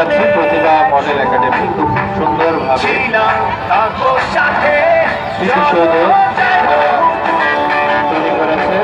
যাচ্ছে প্রতিভা model academy খুব সুন্দরভাবে শিশুসৌধ তৈরি করেছে।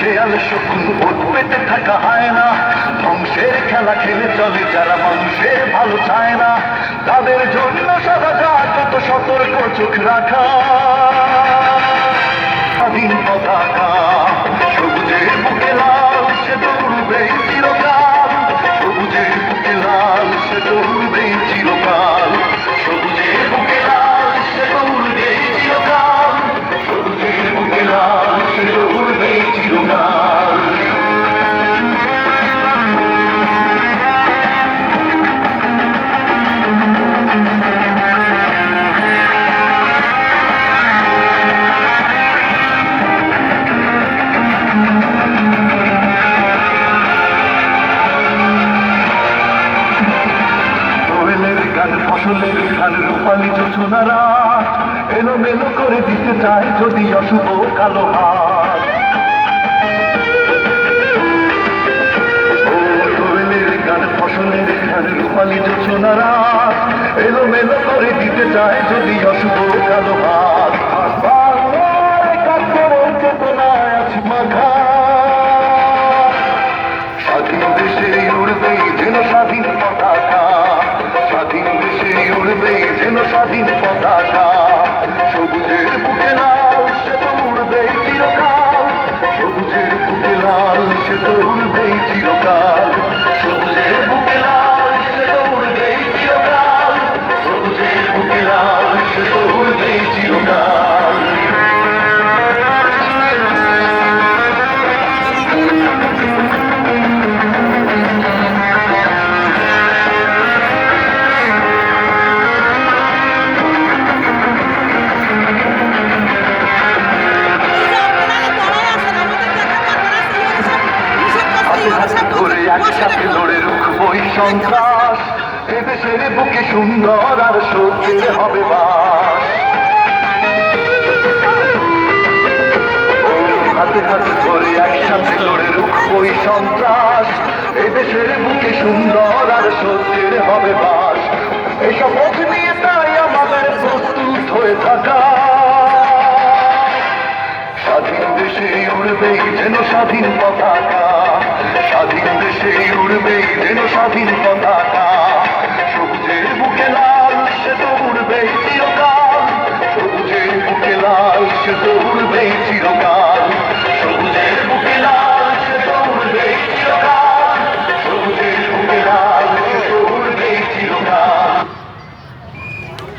শেয়াল শকুন ভোট পেতে থাকা হয় না, ধ্বংসের খেলা খেলে চলে যারা মানুষের ভালো চায় না, তাদের জন্য সারা কত সতর্ক চোখ রাখা। স্বাধীন পতাকা সবুজের বুকে লাল, সে দৌড়বে চিরকাল, সবুজের বুকে লাল, সে দৌড়বে চিরকাল, সবুজের বুকে লাল, সে দৌড়বে চিরকাল, সবুজের বুকে লাল, সে দৌড়বে চিরকাল। ফসলের ধান রূপালি যোজনারা এলোমেলো করে দিতে চায় যদি অশুভ কালো হাত। ফসলের ধান রূপালি যোজনারা এলোমেলো করে দিতে চায় যদি অশুভ কালো হাত। চেতনায় আছি মাখা, স্বাধীন দেশে উড়বে যেন স্বাধীন পতাকা, স্বাধীন দেশে উড়বে যেন স্বাধীন পতাকা, সবুজের বুকে লাল, সে তো উড়বে চিরকাল, সবুজের বুকে লাল, সে তো উড়বে চিরকাল, সবুজের বুকে লাল, সে তো উড়বে চিরকাল, সবুজের বুকে লাল, সে তো উড়বে চিরকাল। একসাথে লড়ে রুখবো সন্ত্রাস, এদেশের বুকে সুন্দর আর সত্যের হবে বাস। হাতে হাতে ধরে একসাথে লড়ে রুখবো সন্ত্রাস, এদেশের বুকে সুন্দর আর সত্যের হবে বাস। এই শপথ নিয়ে তাই আমাদের প্রস্তুত হয়ে থাকা, স্বাধীন দেশে উড়বে যেন স্বাধীন পতাকা, স্বাধীন দেশে উড়বে যেন স্বাধীন পতাকা।